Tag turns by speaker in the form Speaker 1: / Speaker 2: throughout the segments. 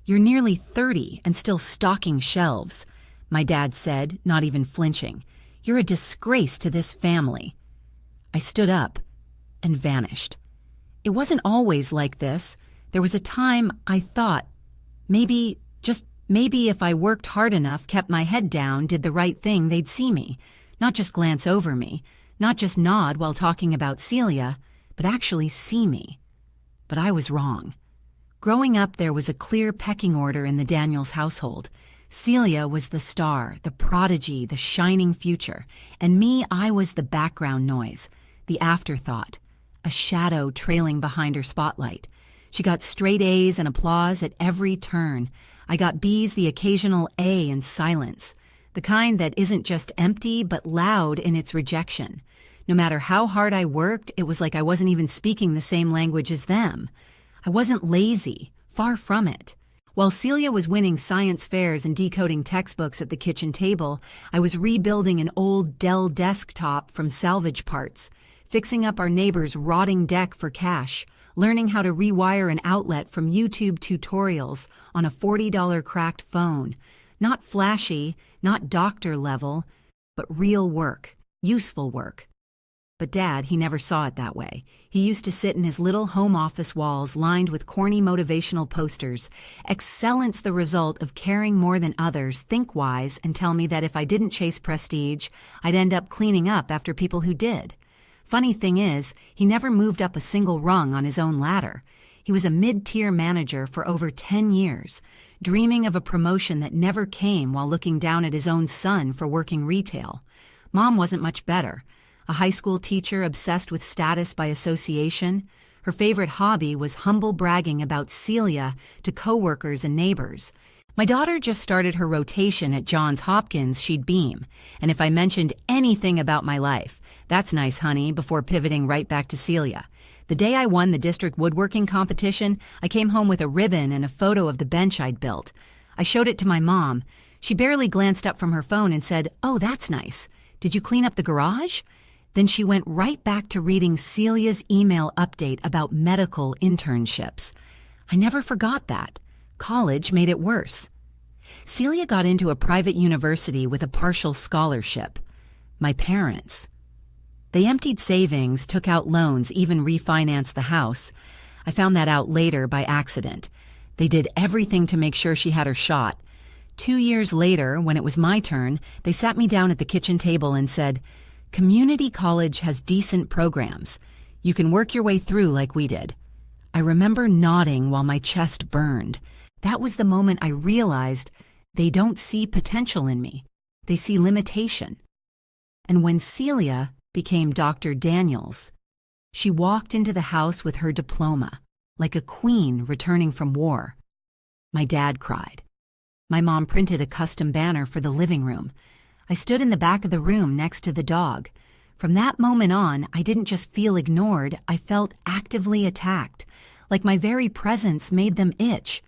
Speaker 1: "You're nearly 30 and still stocking shelves," my dad said, not even flinching. "You're a disgrace to this family." I stood up and vanished. It wasn't always like this. There was a time I thought, maybe, just maybe if I worked hard enough, kept my head down, did the right thing, they'd see me. Not just glance over me, not just nod while talking about Celia, but actually see me. But I was wrong. Growing up, there was a clear pecking order in the Daniels household. Celia was the star, the prodigy, the shining future, and me, I was the background noise, the afterthought, a shadow trailing behind her spotlight. She got straight A's and applause at every turn. I got B's, the occasional A, in silence, the kind that isn't just empty but loud in its rejection. No matter how hard I worked, it was like I wasn't even speaking the same language as them. I wasn't lazy, far from it. While Celia was winning science fairs and decoding textbooks at the kitchen table, I was rebuilding an old Dell desktop from salvage parts, fixing up our neighbor's rotting deck for cash, learning how to rewire an outlet from YouTube tutorials on a $40 cracked phone. Not flashy, not doctor level, but real work, useful work. But Dad, he never saw it that way. He used to sit in his little home office walls lined with corny motivational posters. "Excellence the result of caring more than others, think wise," and tell me that if I didn't chase prestige, I'd end up cleaning up after people who did. Funny thing is, he never moved up a single rung on his own ladder. He was a mid-tier manager for over 10 years, dreaming of a promotion that never came while looking down at his own son for working retail. Mom wasn't much better. A high school teacher obsessed with status by association. Her favorite hobby was humble bragging about Celia to coworkers and neighbors. My daughter just started her rotation at Johns Hopkins, she'd beam. And if I mentioned anything about my life, "That's nice, honey," before pivoting right back to Celia. The day I won the district woodworking competition, I came home with a ribbon and a photo of the bench I'd built. I showed it to my mom. She barely glanced up from her phone and said, "Oh, that's nice. Did you clean up the garage?" Then she went right back to reading Celia's email update about medical internships. I never forgot that. College made it worse. Celia got into a private university with a partial scholarship. My parents. They emptied savings, took out loans, even refinanced the house. I found that out later by accident. They did everything to make sure she had her shot. 2 years later, when it was my turn, they sat me down at the kitchen table and said, "Community college has decent programs. You can work your way through like we did." I remember nodding while my chest burned. That was the moment I realized they don't see potential in me. They see limitation. And when Celia became Dr. Daniels, she walked into the house with her diploma, like a queen returning from war. My dad cried. My mom printed a custom banner for the living room. I stood in the back of the room next to the dog. From that moment on, I didn't just feel ignored, I felt actively attacked, like my very presence made them itch.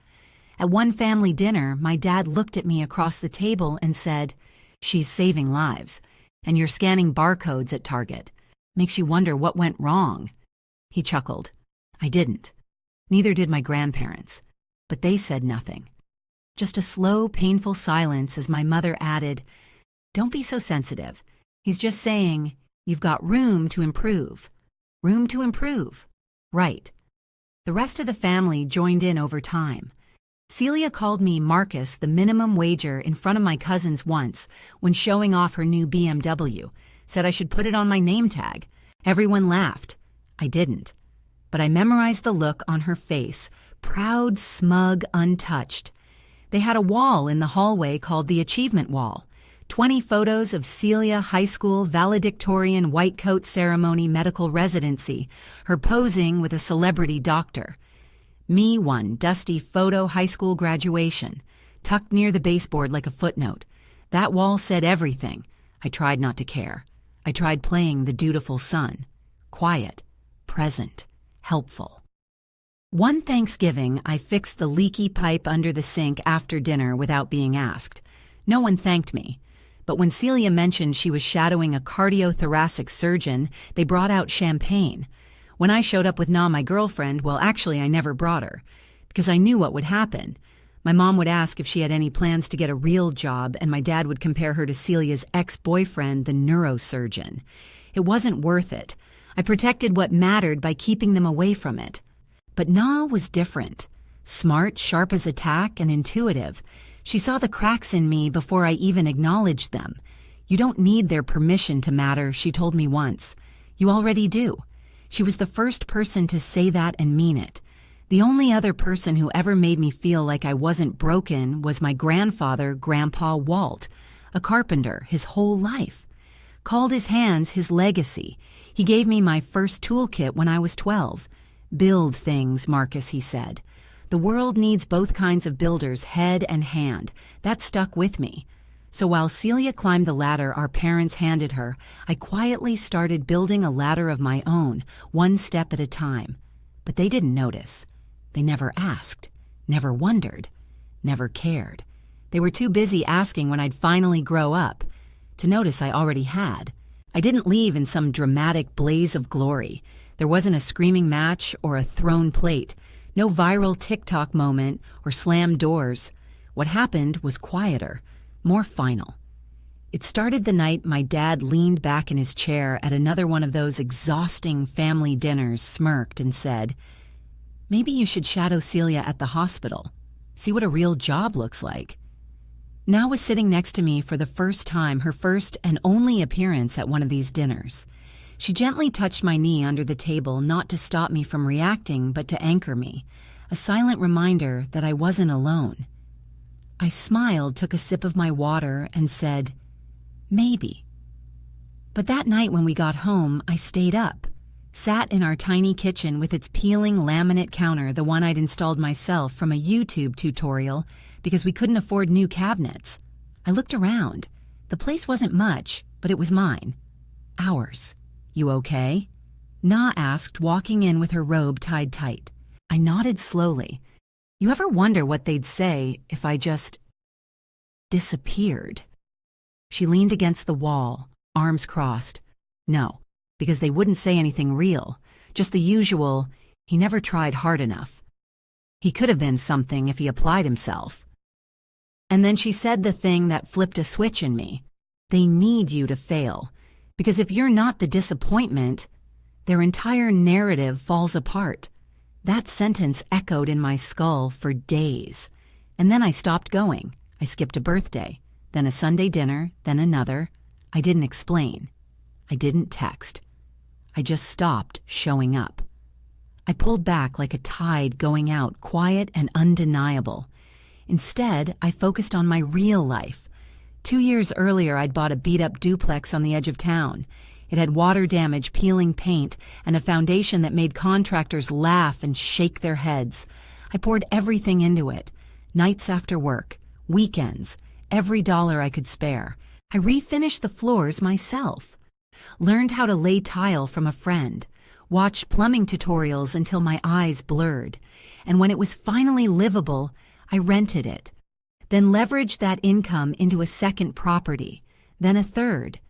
Speaker 1: At one family dinner, my dad looked at me across the table and said, "She's saving lives, and you're scanning barcodes at Target. Makes you wonder what went wrong." He chuckled. I didn't. Neither did my grandparents. But they said nothing. Just a slow, painful silence as my mother added, "Don't be so sensitive. He's just saying, you've got room to improve." Room to improve. Right. The rest of the family joined in over time. Celia called me Marcus, the minimum wager, in front of my cousins once when showing off her new BMW, said I should put it on my name tag. Everyone laughed. I didn't. But I memorized the look on her face, proud, smug, untouched. They had a wall in the hallway called the Achievement Wall. 20 photos of Celia high school valedictorian white coat ceremony medical residency, her posing with a celebrity doctor. Me one dusty photo high school graduation, tucked near the baseboard like a footnote. That wall said everything. I tried not to care. I tried playing the dutiful son. Quiet, present, helpful. One Thanksgiving, I fixed the leaky pipe under the sink after dinner without being asked. No one thanked me. But when Celia mentioned she was shadowing a cardiothoracic surgeon, they brought out champagne. When I showed up with my girlfriend, well, actually, I never brought her, because I knew what would happen. My mom would ask if she had any plans to get a real job, and my dad would compare her to Celia's ex-boyfriend, the neurosurgeon. It wasn't worth it. I protected what mattered by keeping them away from it. But Na was different. Smart, sharp as a tack, and intuitive. She saw the cracks in me before I even acknowledged them. You don't need their permission to matter, she told me once. You already do. She was the first person to say that and mean it. The only other person who ever made me feel like I wasn't broken was my grandfather, Grandpa Walt, a carpenter his whole life. Called his hands his legacy. He gave me my first toolkit when I was 12. Build things, Marcus, he said. The world needs both kinds of builders, head and hand. That stuck with me. So while Celia climbed the ladder our parents handed her, I quietly started building a ladder of my own, one step at a time. But they didn't notice. They never asked, never wondered, never cared. They were too busy asking when I'd finally grow up. To notice I already had. I didn't leave in some dramatic blaze of glory. There wasn't a screaming match or a thrown plate, no viral TikTok moment or slammed doors. What happened was quieter, more final. It started the night my dad leaned back in his chair at another one of those exhausting family dinners, smirked, and said, "Maybe you should shadow Celia at the hospital. See what a real job looks like." Na was sitting next to me for the first time, her first and only appearance at one of these dinners. She gently touched my knee under the table, not to stop me from reacting, but to anchor me, a silent reminder that I wasn't alone. I smiled, took a sip of my water, and said, "Maybe." But that night when we got home, I stayed up, sat in our tiny kitchen with its peeling laminate counter, the one I'd installed myself from a YouTube tutorial because we couldn't afford new cabinets. I looked around. The place wasn't much, but it was mine. Ours. "You okay?" Na asked, walking in with her robe tied tight. I nodded slowly. You ever wonder what they'd say if I just disappeared? She leaned against the wall, arms crossed. No, because they wouldn't say anything real, just the usual, "He never tried hard enough." He could have been something if he applied himself. And then she said the thing that flipped a switch in me. They need you to fail, because if you're not the disappointment, their entire narrative falls apart. That sentence echoed in my skull for days. And then I stopped going. I skipped a birthday, then a Sunday dinner, then another. I didn't explain. I didn't text. I just stopped showing up. I pulled back like a tide going out, quiet and undeniable. Instead, I focused on my real life. 2 years earlier, I'd bought a beat-up duplex on the edge of town. It had water damage, peeling paint, and a foundation that made contractors laugh and shake their heads. I poured everything into it. Nights after work, weekends, every dollar I could spare. I refinished the floors myself. Learned how to lay tile from a friend. Watched plumbing tutorials until my eyes blurred. And when it was finally livable, I rented it. Then leveraged that income into a second property, then a third.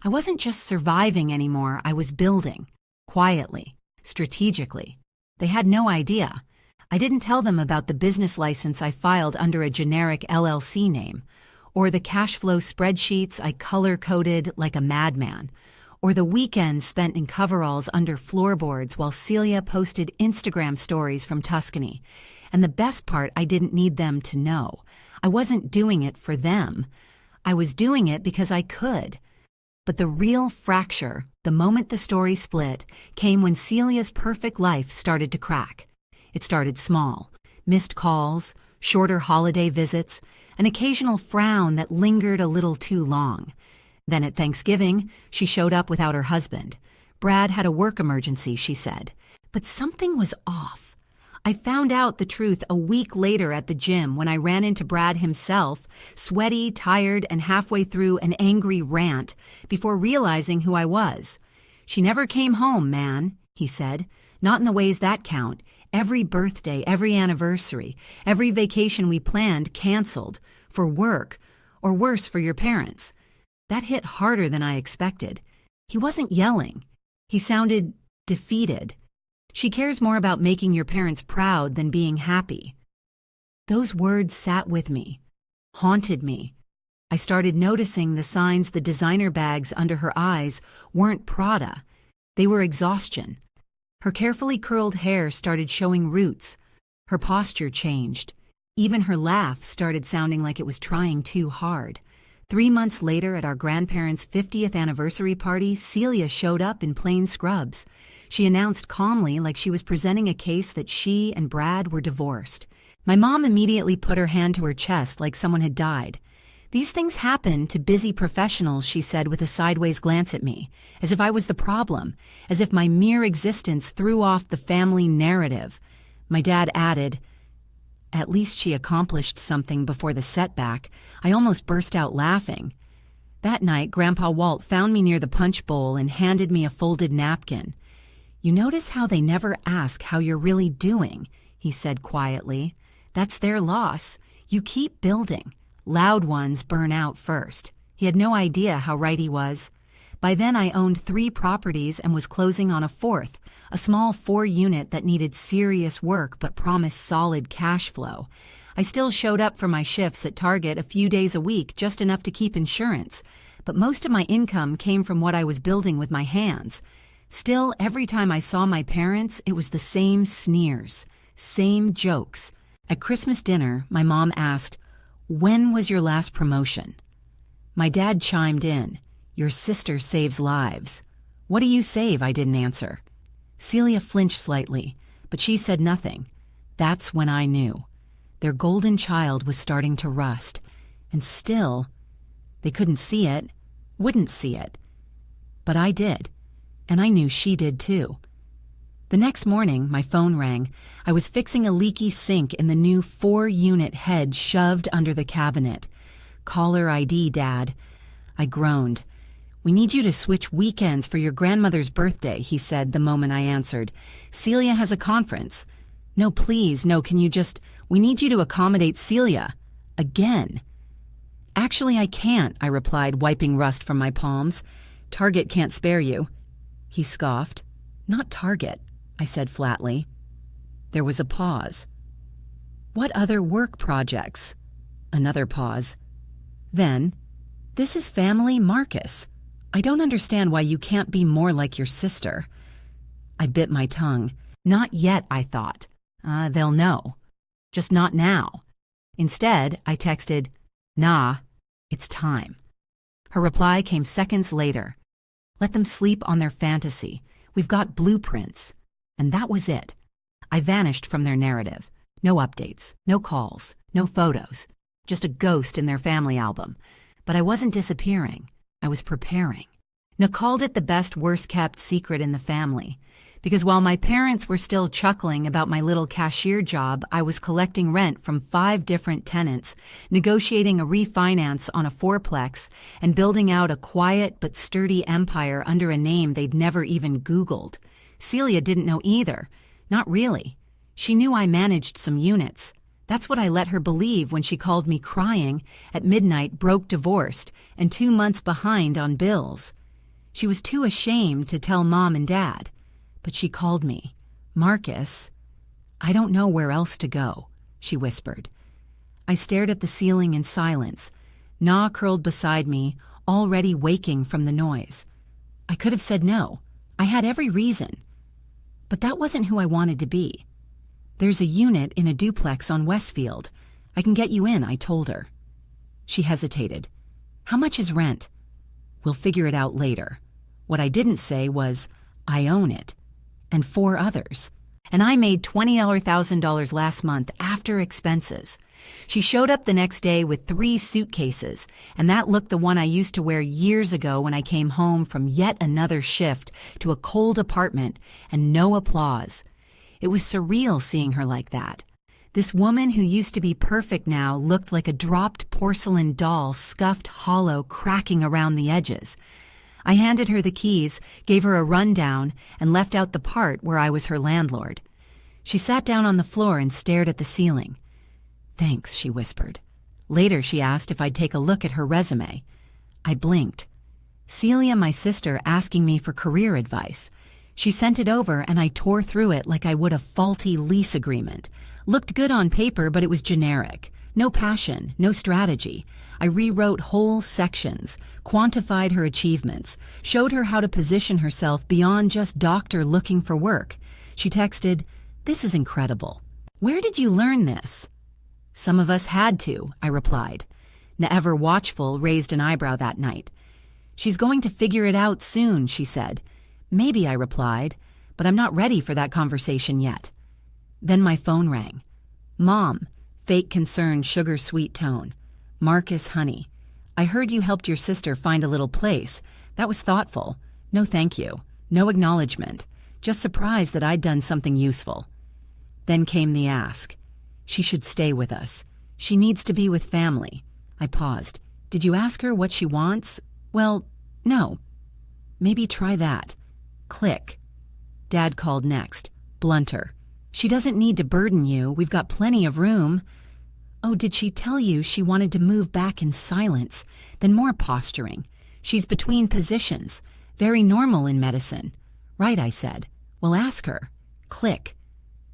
Speaker 1: I wasn't just surviving anymore, I was building. Quietly, strategically. They had no idea. I didn't tell them about the business license I filed under a generic LLC name, or the cash flow spreadsheets I color-coded like a madman, or the weekends spent in coveralls under floorboards while Celia posted Instagram stories from Tuscany. And the best part, I didn't need them to know. I wasn't doing it for them. I was doing it because I could. But the real fracture, the moment the story split, came when Celia's perfect life started to crack. It started small. Missed calls, shorter holiday visits, an occasional frown that lingered a little too long. Then at Thanksgiving, she showed up without her husband. Brad had a work emergency, she said. But something was off. I found out the truth a week later at the gym when I ran into Brad himself, sweaty, tired, and halfway through an angry rant before realizing who I was. "She never came home, man," he said. "Not in the ways that count. Every birthday, every anniversary, every vacation we planned canceled. For work, or worse for your parents." That hit harder than I expected. He wasn't yelling. He sounded defeated. "She cares more about making your parents proud than being happy." Those words sat with me, haunted me. I started noticing the signs the designer bags under her eyes weren't Prada. They were exhaustion. Her carefully curled hair started showing roots. Her posture changed. Even her laugh started sounding like it was trying too hard. 3 months later, at our grandparents' 50th anniversary party, Celia showed up in plain scrubs. She announced calmly, like she was presenting a case, that she and Brad were divorced. My mom immediately put her hand to her chest like someone had died. "These things happen to busy professionals," she said with a sideways glance at me, as if I was the problem, as if my mere existence threw off the family narrative. My dad added, "At least she accomplished something before the setback." I almost burst out laughing. That night, Grandpa Walt found me near the punch bowl and handed me a folded napkin. "You notice how they never ask how you're really doing," he said quietly. "That's their loss. You keep building. Loud ones burn out first." He had no idea how right he was. By then I owned 3 properties and was closing on a 4th, a small 4-unit that needed serious work but promised solid cash flow. I still showed up for my shifts at Target a few days a week, just enough to keep insurance, but most of my income came from what I was building with my hands. Still, every time I saw my parents, it was the same sneers, same jokes. At Christmas dinner, my mom asked, "When was your last promotion?" My dad chimed in, "Your sister saves lives." "What do you save?" I didn't answer. Celia flinched slightly, but she said nothing. That's when I knew. Their golden child was starting to rust. And still, they couldn't see it, wouldn't see it. But I did, and I knew she did too. The next morning, my phone rang. I was fixing a leaky sink in the new 4-unit head shoved under the cabinet. "Caller ID, Dad." I groaned. "We need you to switch weekends for your grandmother's birthday," he said the moment I answered. "Celia has a conference." "No, please, no, can you just... We need you to accommodate Celia." Again. "Actually, I can't," I replied, wiping rust from my palms. "Target can't spare you." He scoffed. "Not Target," I said flatly. There was a pause. "What other work projects?" Another pause. Then, "This is family, Marcus. I don't understand why you can't be more like your sister." I bit my tongue. Not yet, I thought. They'll know. Just not now. Instead, I texted, "Nah, it's time." Her reply came seconds later. "Let them sleep on their fantasy. We've got blueprints." And that was it. I vanished from their narrative. No updates, no calls, no photos. Just a ghost in their family album. But I wasn't disappearing. I was preparing. Na called it the best worst-kept secret in the family. Because while my parents were still chuckling about my little cashier job, I was collecting rent from 5 different tenants, negotiating a refinance on a 4-plex, and building out a quiet but sturdy empire under a name they'd never even Googled. Celia didn't know either. Not really. She knew I managed some units. That's what I let her believe when she called me crying at midnight, broke, divorced, and 2 months behind on bills. She was too ashamed to tell Mom and Dad. But she called me. "Marcus." "I don't know where else to go," she whispered. I stared at the ceiling in silence. Na curled beside me, already waking from the noise. I could have said no. I had every reason. But that wasn't who I wanted to be. "There's a unit in a duplex on Westfield. I can get you in," I told her. She hesitated. "How much is rent?" "We'll figure it out later." What I didn't say was, "I own it. And 4 others. And I made $20,000 last month after expenses." She showed up the next day with 3 suitcases, and that looked the one I used to wear years ago when I came home from yet another shift to a cold apartment, and no applause. It was surreal seeing her like that. This woman who used to be perfect now looked like a dropped porcelain doll, scuffed hollow, cracking around the edges. I handed her the keys, gave her a rundown, and left out the part where I was her landlord. She sat down on the floor and stared at the ceiling. "Thanks," she whispered. Later, she asked if I'd take a look at her resume. I blinked. Celia, my sister, asking me for career advice. She sent it over, and I tore through it like I would a faulty lease agreement. Looked good on paper, but it was generic. No passion, no strategy. I rewrote whole sections, quantified her achievements, showed her how to position herself beyond just doctor looking for work. She texted, "This is incredible. Where did you learn this?" "Some of us had to," I replied. Ever watchful raised an eyebrow that night. "She's going to figure it out soon," she said. "Maybe," I replied, "but I'm not ready for that conversation yet." Then my phone rang. "Mom," fake concern, sugar-sweet tone. "Marcus, honey, I heard you helped your sister find a little place. That was thoughtful. No thank you. No acknowledgement. Just surprised that I'd done something useful." Then came the ask. "She should stay with us. She needs to be with family." I paused. "Did you ask her what she wants?" "Well, no." "Maybe try that." Click. Dad called next, blunter. "She doesn't need to burden you. We've got plenty of room." "Oh, did she tell you she wanted to move back in silence?" Then more posturing. "She's between positions. Very normal in medicine." "Right," I said. "Well, ask her." Click.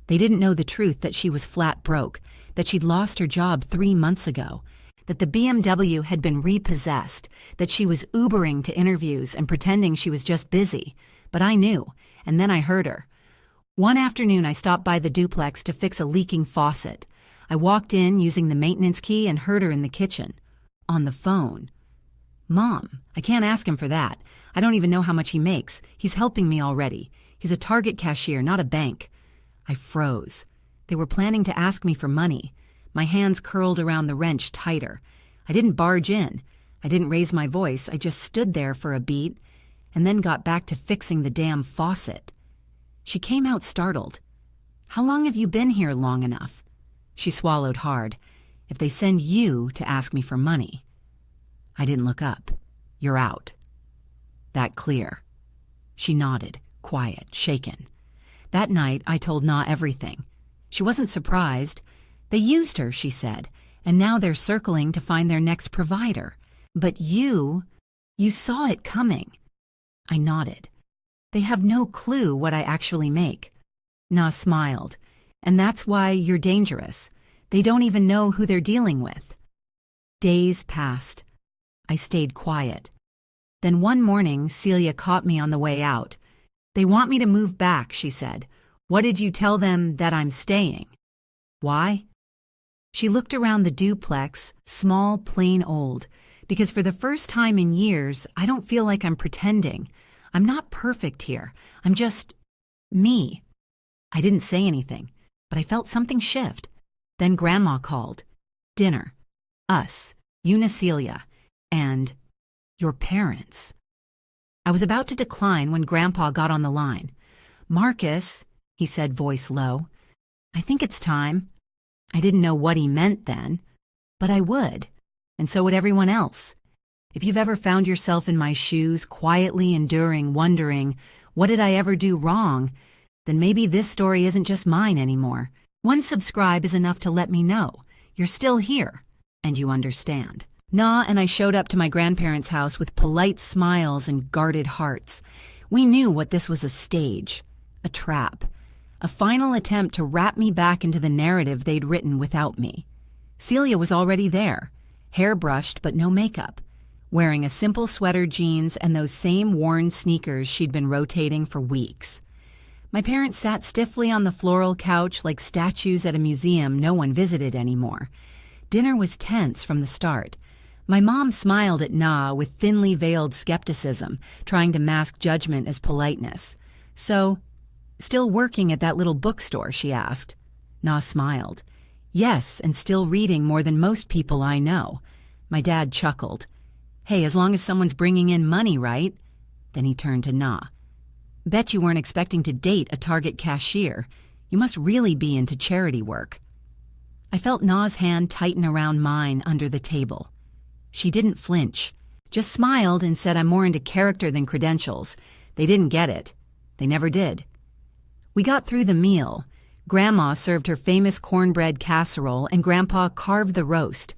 Speaker 1: They didn't know the truth, that she was flat broke, that she'd lost her job 3 months ago, that the BMW had been repossessed, that she was Ubering to interviews and pretending she was just busy. But I knew, and then I heard her. One afternoon I stopped by the duplex to fix a leaking faucet. I walked in using the maintenance key and heard her in the kitchen. On the phone. "Mom, I can't ask him for that. I don't even know how much he makes. He's helping me already. He's a Target cashier, not a bank." I froze. They were planning to ask me for money. My hands curled around the wrench tighter. I didn't barge in. I didn't raise my voice. I just stood there for a beat and then got back to fixing the damn faucet. She came out startled. "How long have you been here? Long enough?" She swallowed hard. "If they send you to ask me for money." I didn't look up. "You're out." That clear. She nodded, quiet, shaken. That night I told Na everything. She wasn't surprised. "They used her," she said, "and now they're circling to find their next provider. But you saw it coming." I nodded. "They have no clue what I actually make." Na smiled. "And that's why you're dangerous. They don't even know who they're dealing with." Days passed. I stayed quiet. Then one morning, Celia caught me on the way out. "They want me to move back," she said. "What did you tell them that I'm staying?" "Why?" She looked around the duplex, small, plain old, because for the first time in years, I don't feel like I'm pretending. I'm not perfect here. I'm just me. I didn't say anything, but I felt something shift. Then Grandma called. Dinner. Us, you, Celia, and your parents. I was about to decline when Grandpa got on the line. "Marcus," he said, voice low, "I think it's time." I didn't know what he meant then, but I would, and so would everyone else. If you've ever found yourself in my shoes, quietly enduring, wondering, what did I ever do wrong, then maybe this story isn't just mine anymore. One subscribe is enough to let me know you're still here, and you understand. Na and I showed up to my grandparents' house with polite smiles and guarded hearts. We knew what this was: a stage, a trap, a final attempt to wrap me back into the narrative they'd written without me. Celia was already there, hair brushed but no makeup, wearing a simple sweater, jeans, and those same worn sneakers she'd been rotating for weeks. My parents sat stiffly on the floral couch like statues at a museum no one visited anymore. Dinner was tense from the start. My mom smiled at Na with thinly veiled skepticism, trying to mask judgment as politeness. "So, still working at that little bookstore?" she asked. Na smiled. "Yes, and still reading more than most people I know." My dad chuckled. "Hey, as long as someone's bringing in money, right?" Then he turned to Na. "Bet you weren't expecting to date a Target cashier. You must really be into charity work." I felt Na's hand tighten around mine under the table. She didn't flinch, just smiled and said I'm more into character than credentials. They didn't get it. They never did. We got through the meal. Grandma served her famous cornbread casserole and Grandpa carved the roast.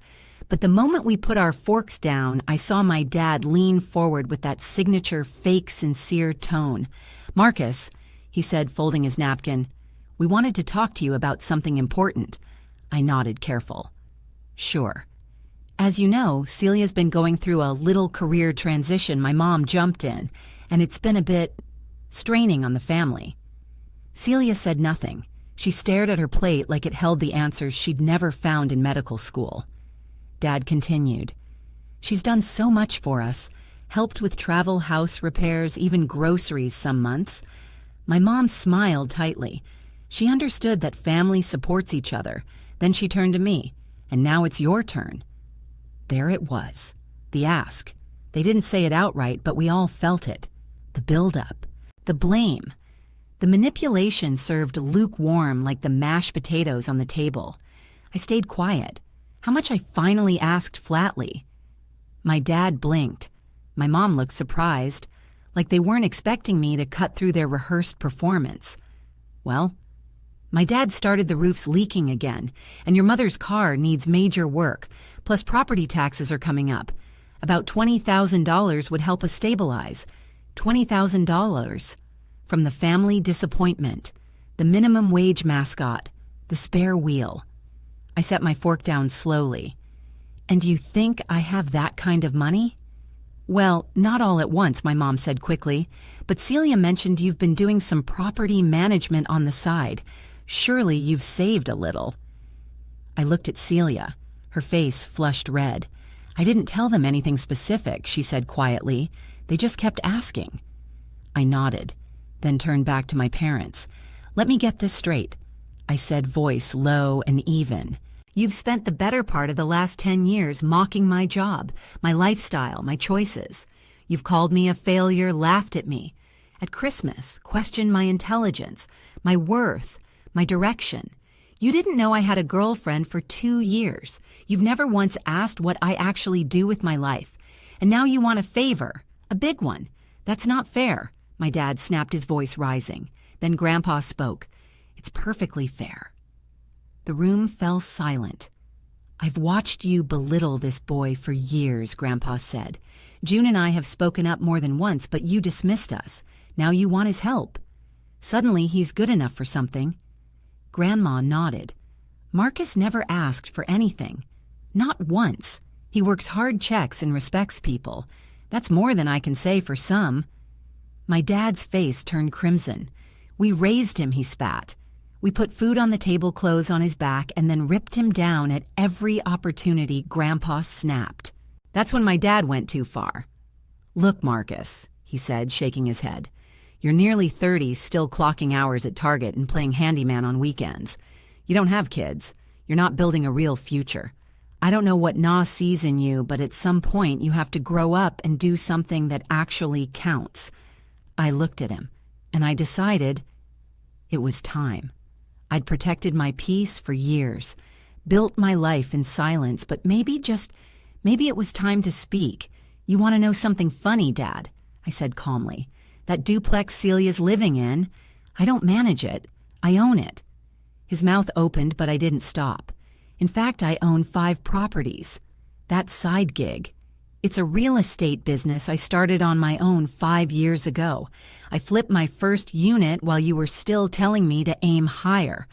Speaker 1: But the moment we put our forks down, I saw my dad lean forward with that signature fake sincere tone. "Marcus," he said, folding his napkin, We wanted to talk to you about something important. I nodded, careful. Sure. As you know, Celia's been going through a little career transition my mom jumped in, and it's been a bit straining on the family. Celia said nothing. She stared at her plate like it held the answers she'd never found in medical school. Dad continued. She's done so much for us, helped with travel, house repairs, even groceries some months. My mom smiled tightly. She understood that family supports each other. Then she turned to me, and now it's your turn. There it was, the ask. They didn't say it outright, but we all felt it. The build-up, the blame. The manipulation served lukewarm like the mashed potatoes on the table. I stayed quiet. How much I finally asked flatly. My dad blinked. My mom looked surprised, like they weren't expecting me to cut through their rehearsed performance. Well, my dad started the roof's leaking again, and your mother's car needs major work, plus property taxes are coming up. About $20,000 would help us stabilize. $20,000. From the family disappointment, the minimum wage mascot, the spare wheel. I set my fork down slowly. And you think I have that kind of money? Well, not all at once, my mom said quickly, but Celia mentioned you've been doing some property management on the side. Surely you've saved a little. I looked at Celia. Her face flushed red. I didn't tell them anything specific, she said quietly. They just kept asking. I nodded, then turned back to my parents. Let me get this straight, I said, voice low and even. You've spent the better part of the last 10 years mocking my job, my lifestyle, my choices. You've called me a failure, laughed at me. At Christmas, questioned my intelligence, my worth, my direction. You didn't know I had a girlfriend for 2 years. You've never once asked what I actually do with my life. And now you want a favor, a big one. That's not fair, my dad snapped, his voice rising. Then Grandpa spoke. It's perfectly fair. The room fell silent. I've watched you belittle this boy for years, Grandpa said. June and I have spoken up more than once, but you dismissed us. Now you want his help. Suddenly he's good enough for something. Grandma nodded. Marcus never asked for anything. Not once. He works hard checks and respects people. That's more than I can say for some. My dad's face turned crimson. We raised him, he spat. We put food on the table, clothes on his back, and then ripped him down at every opportunity. Grandpa snapped. That's when my dad went too far. Look, Marcus, he said, shaking his head. You're nearly 30, still clocking hours at Target and playing handyman on weekends. You don't have kids. You're not building a real future. I don't know what Na sees in you, but at some point you have to grow up and do something that actually counts. I looked at him, and I decided it was time. I'd protected my peace for years, built my life in silence, but maybe it was time to speak. You want to know something funny, Dad? I said calmly. That duplex Celia's living in, I don't manage it. I own it. His mouth opened, but I didn't stop. In fact, I own 5 properties. That side gig. It's a real estate business I started on my own 5 years ago. I flipped my first unit while you were still telling me to aim higher.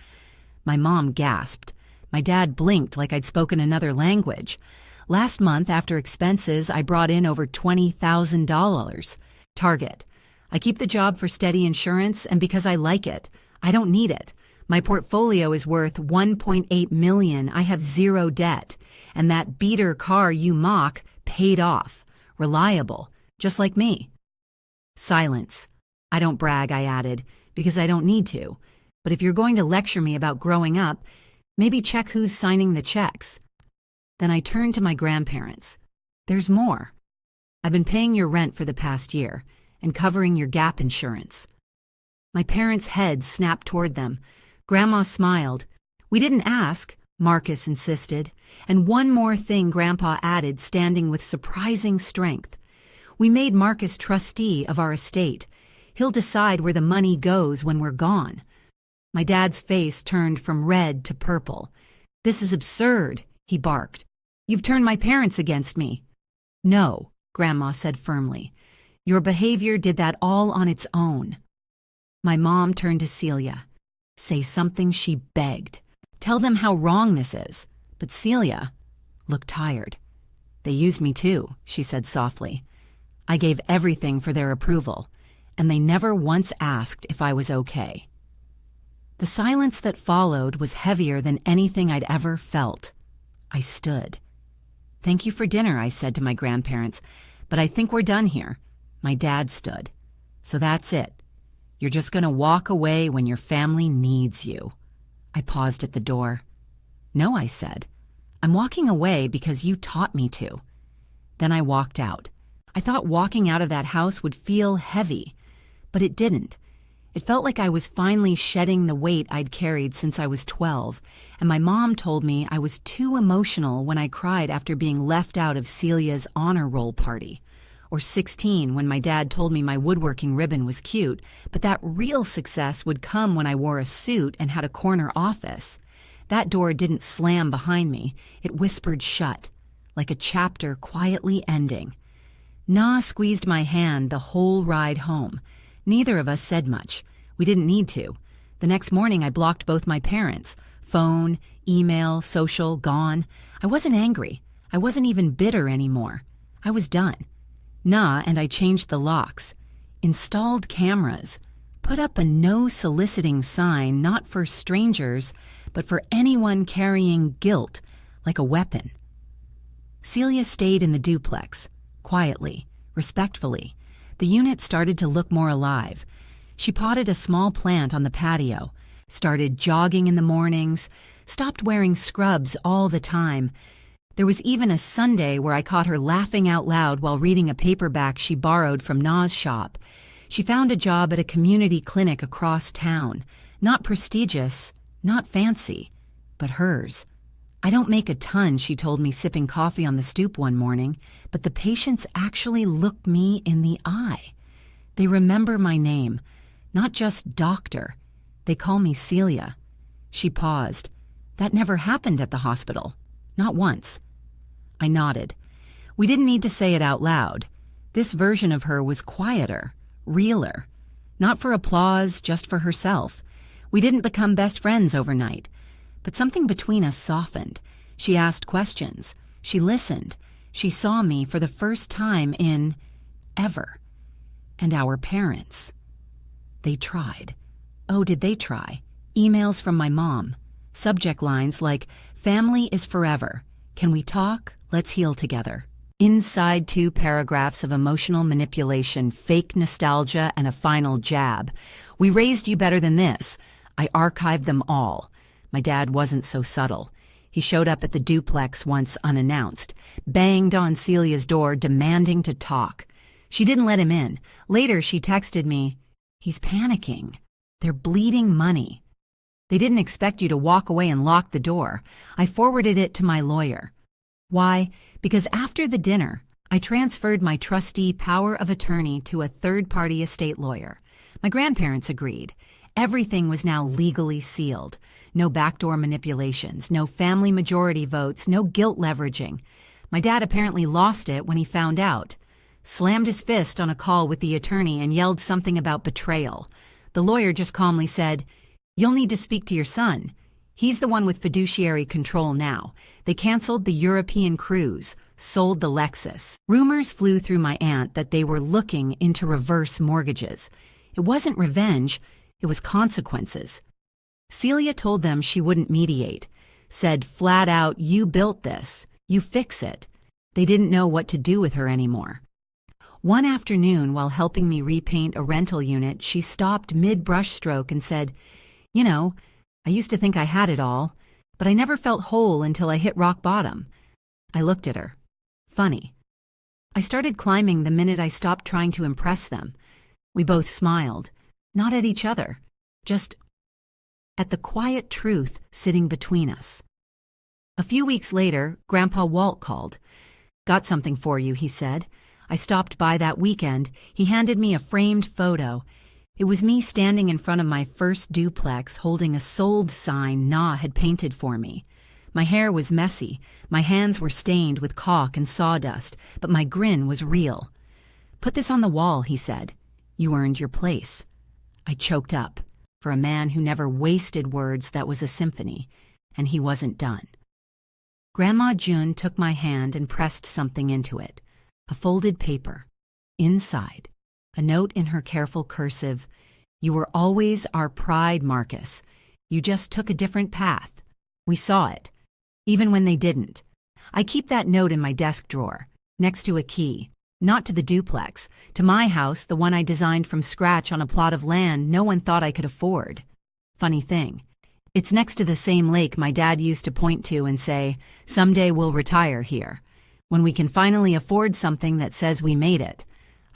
Speaker 1: My mom gasped. My dad blinked like I'd spoken another language. Last month, after expenses, I brought in over $20,000. Target. I keep the job for steady insurance and because I like it. I don't need it. My portfolio is worth $1.8 million. I have 0 debt. And that beater car you mock paid off. Reliable. Just like me. Silence. I don't brag, I added, because I don't need to. But if you're going to lecture me about growing up, maybe check who's signing the checks. Then I turned to my grandparents. There's more. I've been paying your rent for the past year and covering your gap insurance. My parents' heads snapped toward them. Grandma smiled. We didn't ask, Marcus insisted. And one more thing Grandpa added, standing with surprising strength. We made Marcus trustee of our estate. He'll decide where the money goes when we're gone. My dad's face turned from red to purple. This is absurd, he barked. You've turned my parents against me. No, Grandma said firmly. Your behavior did that all on its own. My mom turned to Celia. Say something, she begged. Tell them how wrong this is. But Celia looked tired. They used me too, she said softly. I gave everything for their approval, and they never once asked if I was okay. The silence that followed was heavier than anything I'd ever felt. I stood. Thank you for dinner, I said to my grandparents, but I think we're done here. My dad stood. So that's it. You're just going to walk away when your family needs you. I paused at the door. No, I said. I'm walking away because you taught me to. Then I walked out. I thought walking out of that house would feel heavy, but it didn't. It felt like I was finally shedding the weight I'd carried since I was 12, and my mom told me I was too emotional when I cried after being left out of Celia's honor roll party, or 16 when my dad told me my woodworking ribbon was cute, but that real success would come when I wore a suit and had a corner office. That door didn't slam behind me. It whispered shut, like a chapter quietly ending. Na squeezed my hand the whole ride home. Neither of us said much. We didn't need to. The next morning I blocked both my parents. Phone, email, social, gone. I wasn't angry. I wasn't even bitter anymore. I was done. Na and I changed the locks. Installed cameras. Put up a no soliciting sign not for strangers, but for anyone carrying guilt like a weapon. Celia stayed in the duplex, quietly, respectfully. The unit started to look more alive. She potted a small plant on the patio, started jogging in the mornings, stopped wearing scrubs all the time. There was even a Sunday where I caught her laughing out loud while reading a paperback she borrowed from Na's shop. She found a job at a community clinic across town. Not prestigious, not fancy, but hers. I don't make a ton, she told me sipping coffee on the stoop one morning, but the patients actually look me in the eye. They remember my name, not just doctor. They call me Celia. She paused. That never happened at the hospital. Not once. I nodded. We didn't need to say it out loud. This version of her was quieter, realer. Not for applause, just for herself. We didn't become best friends overnight. But something between us softened. She asked questions. She listened. She saw me for the first time in ever. And our parents. They tried. Oh, did they try? Emails from my mom. Subject lines like, family is forever. Can we talk? Let's heal together. Inside 2 paragraphs of emotional manipulation, fake nostalgia, and a final jab. We raised you better than this. I archived them all. My dad wasn't so subtle. He showed up at the duplex once unannounced, banged on Celia's door demanding to talk. She didn't let him in. Later she texted me, he's panicking. They're bleeding money. They didn't expect you to walk away and lock the door. I forwarded it to my lawyer. Why? Because after the dinner, I transferred my trustee power of attorney to a third-party estate lawyer. My grandparents agreed. Everything was now legally sealed. No backdoor manipulations, no family majority votes, no guilt leveraging. My dad apparently lost it when he found out. Slammed his fist on a call with the attorney and yelled something about betrayal. The lawyer just calmly said, "You'll need to speak to your son. He's the one with fiduciary control now. They canceled the European cruise, sold the Lexus." Rumors flew through my aunt that they were looking into reverse mortgages. It wasn't revenge, it was consequences. Celia told them she wouldn't mediate, said flat out, "You built this, you fix it." They didn't know what to do with her anymore. One afternoon, while helping me repaint a rental unit, she stopped mid-brushstroke and said, "You know, I used to think I had it all, but I never felt whole until I hit rock bottom." I looked at her. Funny. I started climbing the minute I stopped trying to impress them. We both smiled, not at each other, just at the quiet truth sitting between us. A few weeks later, Grandpa Walt called. "Got something for you," he said. I stopped by that weekend. He handed me a framed photo. It was me standing in front of my first duplex holding a sold sign Na had painted for me. My hair was messy, my hands were stained with caulk and sawdust, but my grin was real. "Put this on the wall," he said. "You earned your place." I choked up. For a man who never wasted words, that was a symphony, and he wasn't done. Grandma June took my hand and pressed something into it, a folded paper. Inside, a note in her careful cursive, "You were always our pride, Marcus. You just took a different path. We saw it, even when they didn't." I keep that note in my desk drawer, next to a key, not to the duplex, to my house, the one I designed from scratch on a plot of land no one thought I could afford. Funny thing, it's next to the same lake my dad used to point to and say, "Someday we'll retire here, when we can finally afford something that says we made it."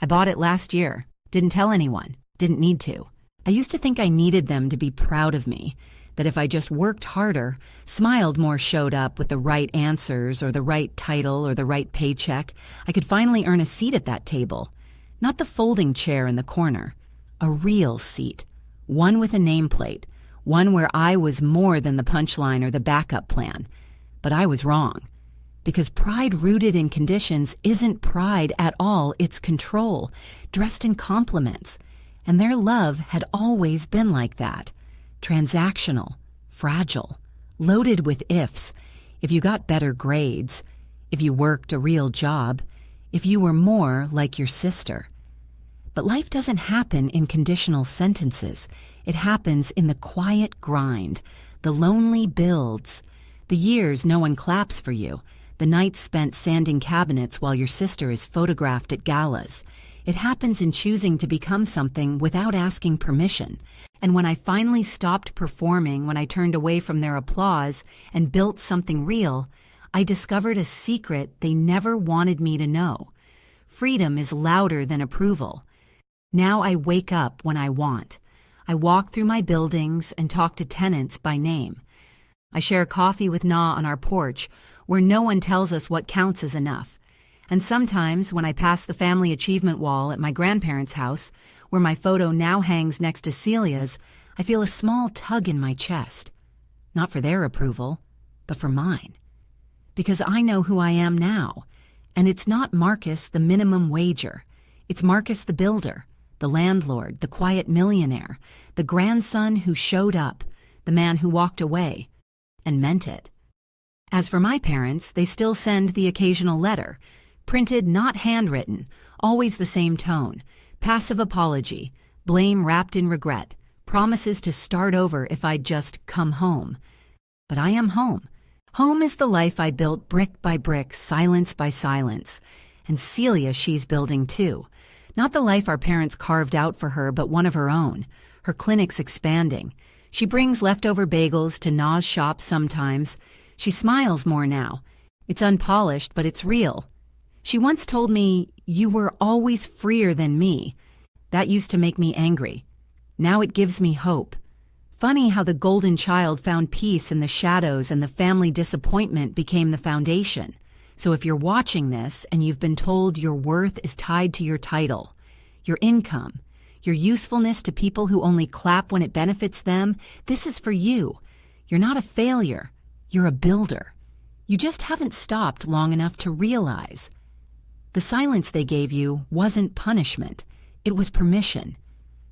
Speaker 1: I bought it last year, didn't tell anyone, didn't need to. I used to think I needed them to be proud of me, that if I just worked harder, smiled more, showed up with the right answers or the right title or the right paycheck, I could finally earn a seat at that table. Not the folding chair in the corner, a real seat, one with a nameplate, one where I was more than the punchline or the backup plan. But I was wrong. Because pride rooted in conditions isn't pride at all, it's control, dressed in compliments. And their love had always been like that. Transactional, fragile, loaded with ifs. If you got better grades, if you worked a real job, if you were more like your sister. But life doesn't happen in conditional sentences. It happens in the quiet grind, the lonely builds, the years no one claps for you, the nights spent sanding cabinets while your sister is photographed at galas. It happens in choosing to become something without asking permission. And when I finally stopped performing, when I turned away from their applause and built something real, I discovered a secret they never wanted me to know. Freedom is louder than approval. Now I wake up when I want. I walk through my buildings and talk to tenants by name. I share coffee with Na on our porch, where no one tells us what counts as enough. And sometimes, when I pass the family achievement wall at my grandparents' house, where my photo now hangs next to Celia's, I feel a small tug in my chest. Not for their approval, but for mine. Because I know who I am now, and it's not Marcus the minimum wager. It's Marcus the builder, the landlord, the quiet millionaire, the grandson who showed up, the man who walked away, and meant it. As for my parents, they still send the occasional letter, printed, not handwritten, always the same tone, passive apology, blame wrapped in regret, promises to start over if I'd just come home. But I am home. Home is the life I built brick by brick, silence by silence. And Celia, she's building too. Not the life our parents carved out for her, but one of her own. Her clinic's expanding. She brings leftover bagels to Na's shop sometimes. She smiles more now. It's unpolished, but it's real. She once told me, "You were always freer than me." That used to make me angry. Now it gives me hope. Funny how the golden child found peace in the shadows and the family disappointment became the foundation. So if you're watching this and you've been told your worth is tied to your title, your income, your usefulness to people who only clap when it benefits them, this is for you. You're not a failure. You're a builder. You just haven't stopped long enough to realize. The silence they gave you wasn't punishment. It was permission.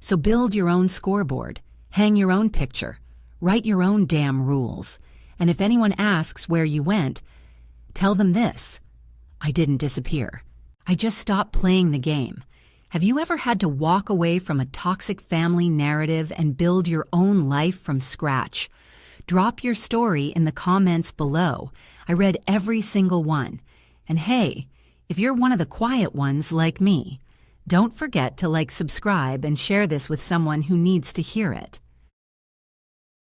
Speaker 1: So build your own scoreboard, hang your own picture, write your own damn rules. And if anyone asks where you went, tell them this: I didn't disappear. I just stopped playing the game. Have you ever had to walk away from a toxic family narrative and build your own life from scratch? Drop your story in the comments below. I read every single one. And hey, if you're one of the quiet ones like me, don't forget to subscribe and share this with someone who needs to hear it.